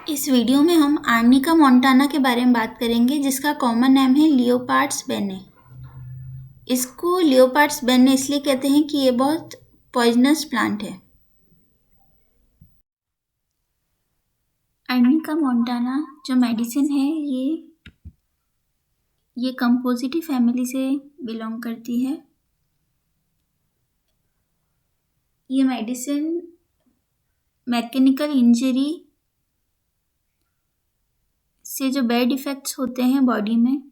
इस वीडियो में हम आर्निका मोंटाना के बारे में बात करेंगे, जिसका कॉमन नेम है लियोपार्ड्स बेने। इसको लियोपार्ड्स बेने इसलिए कहते हैं कि ये बहुत पॉइजनस प्लांट है। आर्निका मोंटाना जो मेडिसिन है ये कंपोजिटी फैमिली से बिलोंग करती है। ये मेडिसिन मैकेनिकल इंजरी से जो बैड इफ़ेक्ट्स होते हैं बॉडी में,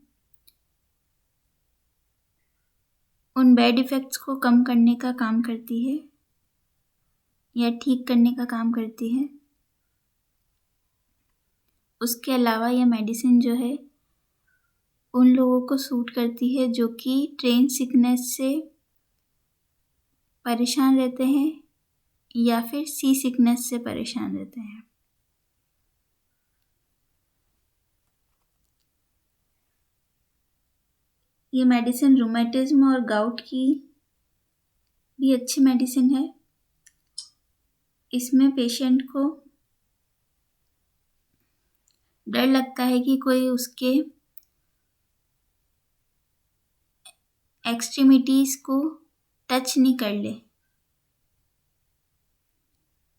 उन बैड इफ़ेक्ट्स को कम करने का काम करती है या ठीक करने का काम करती है। उसके अलावा यह मेडिसिन जो है उन लोगों को सूट करती है जो कि ट्रेन सिकनेस से परेशान रहते हैं या फिर सी सिकनेस से परेशान रहते हैं। ये मेडिसिन रूमेटिज्म और गाउट की भी अच्छी मेडिसिन है। इसमें पेशेंट को डर लगता है कि कोई उसके एक्सट्रीमिटीज़ को टच नहीं कर ले।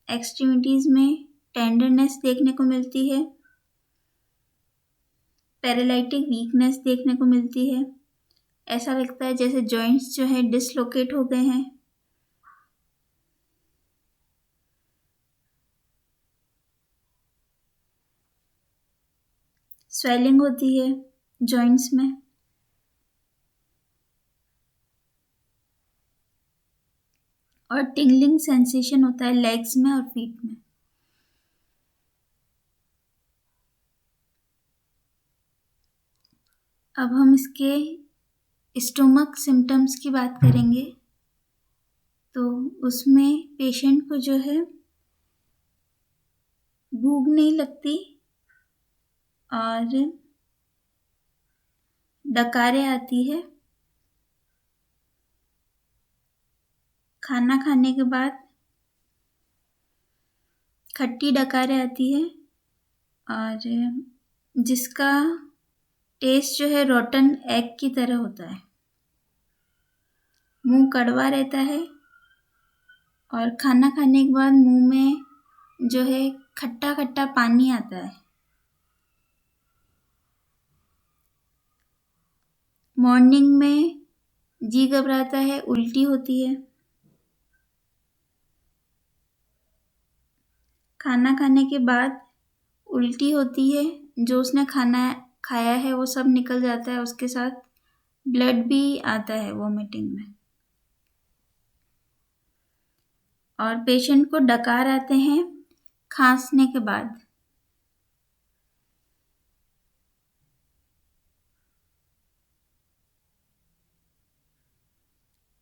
एक्सट्रीमिटीज़ में टेंडरनेस देखने को मिलती है, पैरालिटिक वीकनेस देखने को मिलती है। ऐसा लगता है जैसे जॉइंट्स जो है डिसलोकेट हो गए हैं। स्वेलिंग होती है जॉइंट्स में, और टिंगलिंग सेंसेशन होता है लेग्स में और फीट में। अब हम इसके स्टोमक सिम्टम्स की बात करेंगे। तो उसमें पेशेंट को जो है भूख नहीं लगती और डकारें आती है। खाना खाने के बाद खट्टी डकारें आती है और जिसका टेस्ट जो है रोटन एग की तरह होता है। मुंह कड़वा रहता है और खाना खाने के बाद मुंह में जो है खट्टा खट्टा पानी आता है। मॉर्निंग में जी घबराता है, उल्टी होती है। खाना खाने के बाद उल्टी होती है, जो उसने खाना खाया है वो सब निकल जाता है, उसके साथ ब्लड भी आता है वॉमिटिंग में। और पेशेंट को डकार आते हैं खांसने के बाद।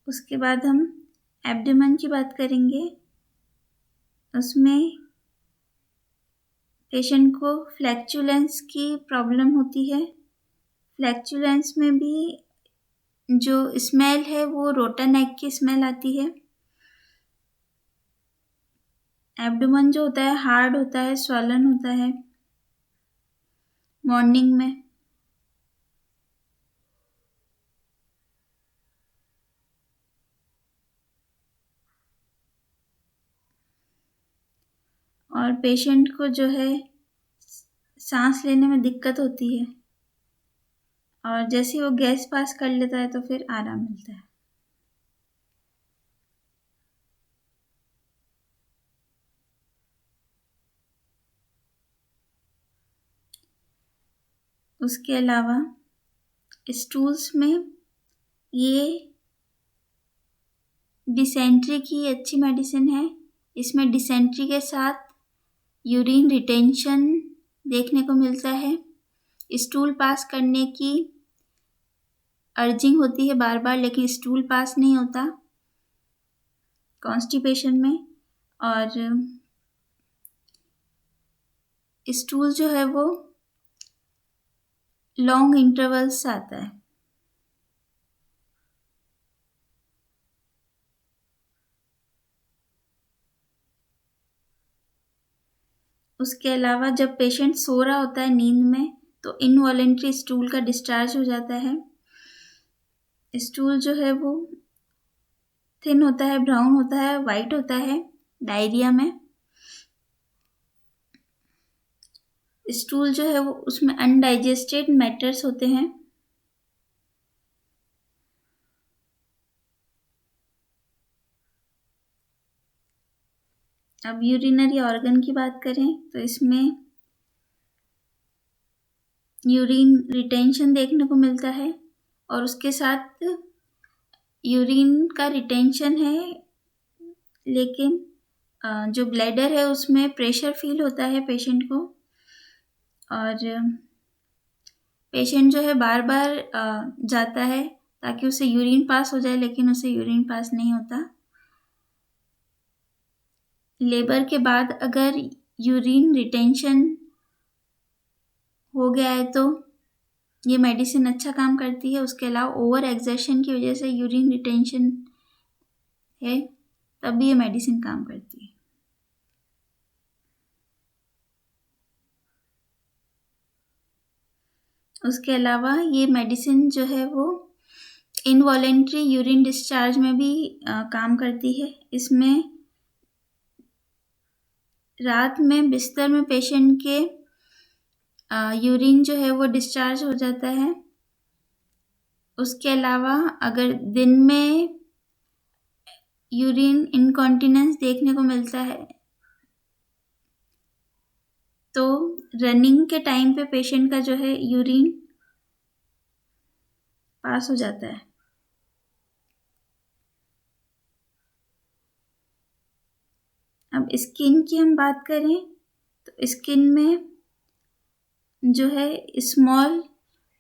उसके बाद हम एब्डोमेन की बात करेंगे। उसमें पेशेंट को फ्लैक्चुलेंस की प्रॉब्लम होती है। फ्लैक्चुलेंस में भी जो स्मेल है वो रोटन एग की स्मेल आती है। एब्डोमेन जो होता है हार्ड होता है, स्वॉलन होता है मॉर्निंग में। और पेशेंट को जो है सांस लेने में दिक्कत होती है, और जैसे वो गैस पास कर लेता है तो फिर आराम मिलता है। उसके अलावा स्टूल्स में ये डिसेंट्री की अच्छी मेडिसिन है। इसमें डिसेंट्री के साथ यूरिन रिटेंशन देखने को मिलता है। स्टूल पास करने की अर्जिंग होती है बार बार, लेकिन स्टूल पास नहीं होता कॉन्स्टिपेशन में। और स्टूल जो है वो लॉन्ग इंटरवल्स से आता है। उसके अलावा जब पेशेंट सो रहा होता है नींद में तो इनवॉलेंट्री स्टूल का डिस्चार्ज हो जाता है। स्टूल जो है वो थिन होता है, ब्राउन होता है, वाइट होता है डायरिया में। स्टूल जो है वो उसमें अनडाइजेस्टेड मैटर्स होते हैं। अब यूरिनरी ऑर्गन की बात करें तो इसमें यूरिन रिटेंशन देखने को मिलता है और उसके साथ यूरिन का रिटेंशन है, लेकिन जो ब्लैडर है उसमें प्रेशर फील होता है पेशेंट को, और पेशेंट जो है बार बार जाता है ताकि उसे यूरिन पास हो जाए, लेकिन उसे यूरिन पास नहीं होता। लेबर के बाद अगर यूरिन रिटेंशन हो गया है तो ये मेडिसिन अच्छा काम करती है। उसके अलावा ओवर एक्सर्शन की वजह से यूरिन रिटेंशन है तब भी ये मेडिसिन काम करती है। उसके अलावा ये मेडिसिन जो है वो इनवॉलेंट्री यूरिन डिस्चार्ज में भी काम करती है। इसमें रात में बिस्तर में पेशेंट के यूरिन जो है वो डिस्चार्ज हो जाता है। उसके अलावा अगर दिन में यूरिन इनकॉन्टिनेंस देखने को मिलता है तो रनिंग के टाइम पे पेशेंट का जो है यूरिन पास हो जाता है। अब स्किन की हम बात करें तो स्किन में जो है स्मॉल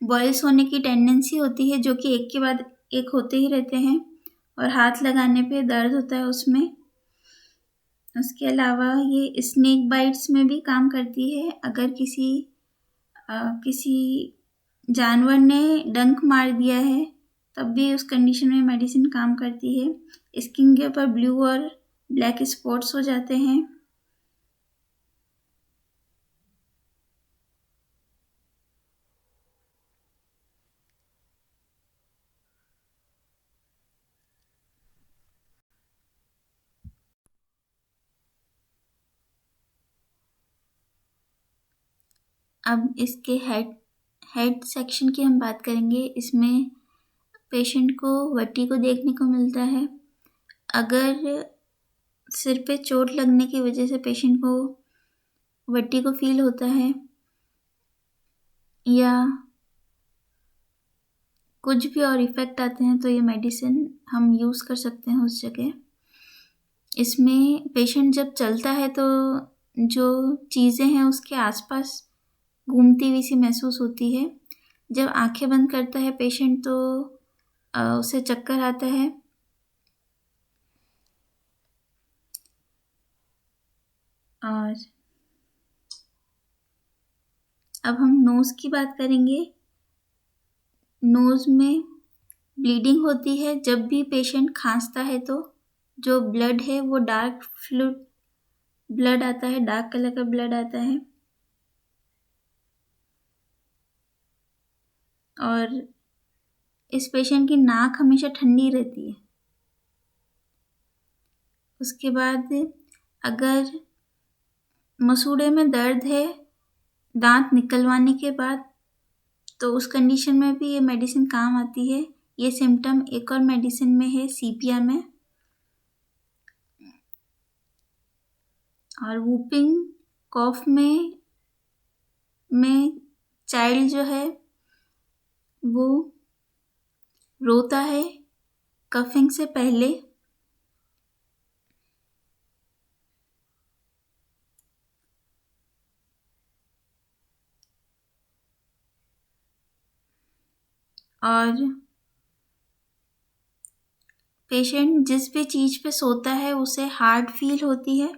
बॉयल्स होने की टेंडेंसी होती है, जो कि एक के बाद एक होते ही रहते हैं और हाथ लगाने पे दर्द होता है उसमें। उसके अलावा ये स्नेक बाइट्स में भी काम करती है। अगर किसी जानवर ने डंक मार दिया है तब भी उस कंडीशन में मेडिसिन काम करती है। स्किन के ऊपर ब्लू और ब्लैक स्पॉट्स हो जाते हैं। अब इसके हेड सेक्शन की हम बात करेंगे। इसमें पेशेंट को वर्टिगो देखने को मिलता है। अगर सिर पे चोट लगने की वजह से पेशेंट को वर्टिगो फील होता है या कुछ भी और इफ़ेक्ट आते हैं तो ये मेडिसिन हम यूज़ कर सकते हैं उस जगह। इसमें पेशेंट जब चलता है तो जो चीज़ें हैं उसके आसपास घूमती हुई सी महसूस होती है। जब आंखें बंद करता है पेशेंट तो उसे चक्कर आता है। और अब हम नोज़ की बात करेंगे। नोज़ में ब्लीडिंग होती है जब भी पेशेंट खांसता है तो जो ब्लड है वो डार्क फ्लूइड ब्लड आता है, डार्क कलर का ब्लड आता है। और इस पेशेंट की नाक हमेशा ठंडी रहती है। उसके बाद अगर मसूड़े में दर्द है दांत निकलवाने के बाद तो उस कंडीशन में भी ये मेडिसिन काम आती है। ये सिम्टम एक और मेडिसिन में है, सीपिया में। और वूपिंग कॉफ में चाइल्ड जो है वो रोता है कफिंग से पहले। और पेशेंट जिस भी चीज़ पे सोता है उसे हार्ड फील होती है।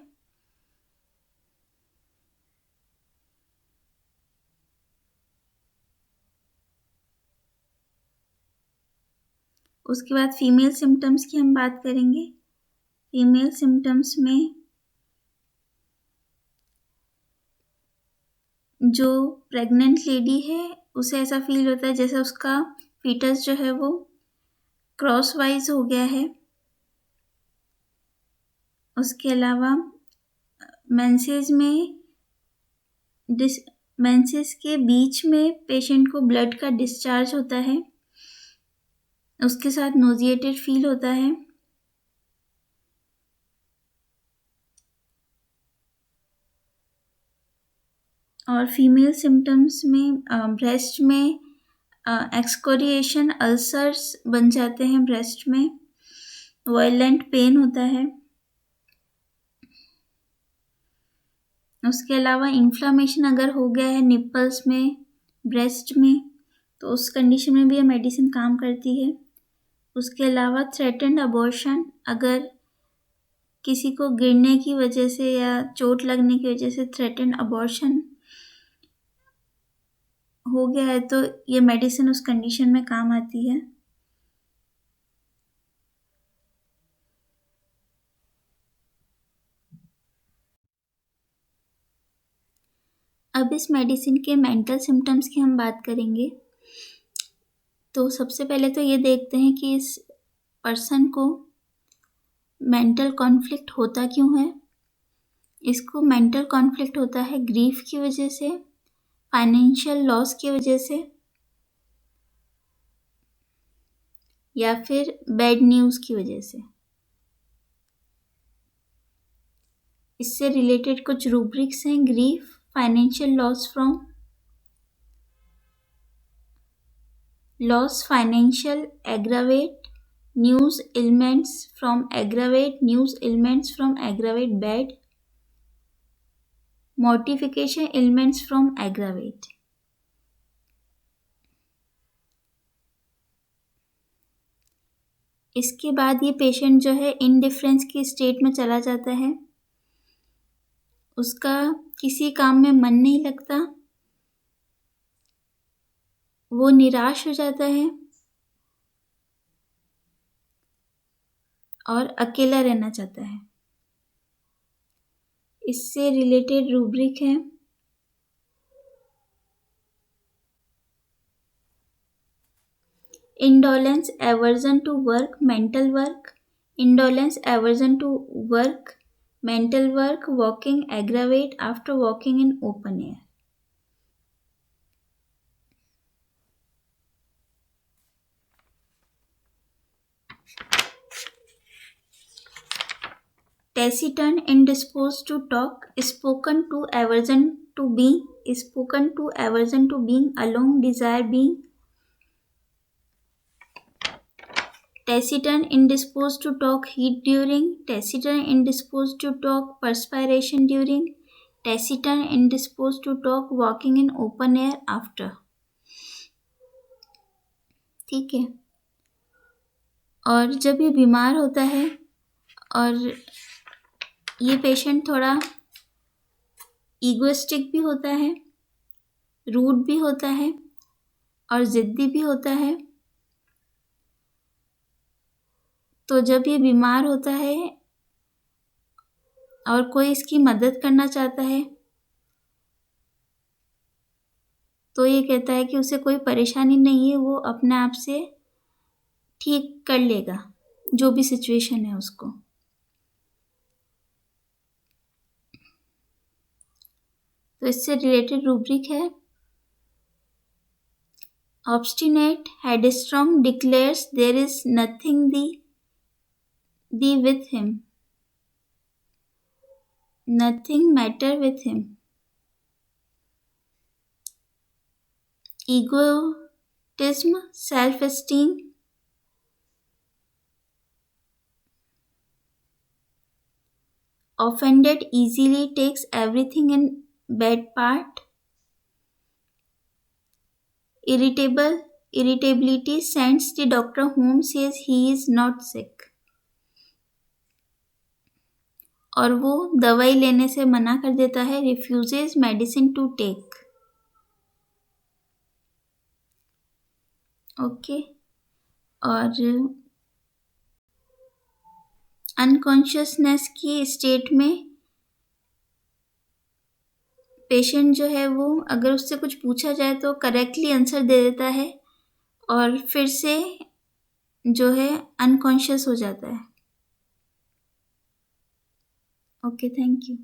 उसके बाद फीमेल सिम्टम्स की हम बात करेंगे। फीमेल सिम्टम्स में जो प्रेग्नेंट लेडी है उसे ऐसा फील होता है जैसे उसका फीटस जो है वो क्रॉस वाइज हो गया है। उसके अलावा मेंसेस में मेंसेस के बीच में पेशेंट को ब्लड का डिस्चार्ज होता है, उसके साथ नोजिएटेड फील होता है। और फीमेल सिम्टम्स में ब्रेस्ट में एक्सकोरिएशन अल्सर्स बन जाते हैं, ब्रेस्ट में वायलेंट पेन होता है। उसके अलावा इन्फ्लामेशन अगर हो गया है निपल्स में, ब्रेस्ट में, तो उस कंडीशन में भी ये मेडिसिन काम करती है। उसके अलावा थ्रेटेंड अबॉर्शन, अगर किसी को गिरने की वजह से या चोट लगने की वजह से थ्रेटेंड अबॉर्शन हो गया है तो ये मेडिसिन उस कंडीशन में काम आती है। अब इस मेडिसिन के मेंटल सिम्टम्स की हम बात करेंगे। तो सबसे पहले तो ये देखते हैं कि इस पर्सन को मेंटल कॉन्फ्लिक्ट होता क्यों है। इसको मेंटल कॉन्फ्लिक्ट होता है ग्रीफ की वजह से, फाइनेंशियल लॉस की वजह से, या फिर बैड न्यूज़ की वजह से। इससे रिलेटेड कुछ रूब्रिक्स हैं। Grief, financial loss financial aggravate news elements from aggravate bad mortification elements from aggravate। इसके बाद ये पेशेंट जो है इनडिफरेंस की स्टेट में चला जाता है, उसका किसी काम में मन नहीं लगता, वो निराश हो जाता है और अकेला रहना चाहता है। इससे रिलेटेड रूब्रिक है indolence, aversion to work, mental work, indolence, aversion to work, mental work, walking, aggravate after walking in open air. Taciturn, indisposed to talk, spoken to, aversion to being alone, desire being. Taciturn, indisposed to talk, heat during. Taciturn, indisposed to talk, perspiration during. Taciturn, indisposed to talk, walking in open air after। ठीक है। और जब ये बीमार होता है और ये पेशेंट थोड़ा ईगोइस्टिक भी होता है, रूड भी होता है और ज़िद्दी भी होता है। तो जब ये बीमार होता है और कोई इसकी मदद करना चाहता है तो ये कहता है कि उसे कोई परेशानी नहीं है, वो अपने आप से ठीक कर लेगा जो भी सिचुएशन है उसको। तो इससे रिलेटेड रूब्रिक है obstinate, headstrong, declares there is nothing the with him, nothing matter with him, egotism, self-esteem, offended easily, takes everything in bad part, irritability, sends the doctor home, says he is not sick, और वो दवाई लेने से मना कर देता है, refuses medicine to take। Okay. और अनकॉन्शियसनेस की स्टेट में पेशेंट जो है वो अगर उससे कुछ पूछा जाए तो करेक्टली आंसर दे देता है और फिर से जो है अनकॉन्शियस हो जाता है। Okay, thank you.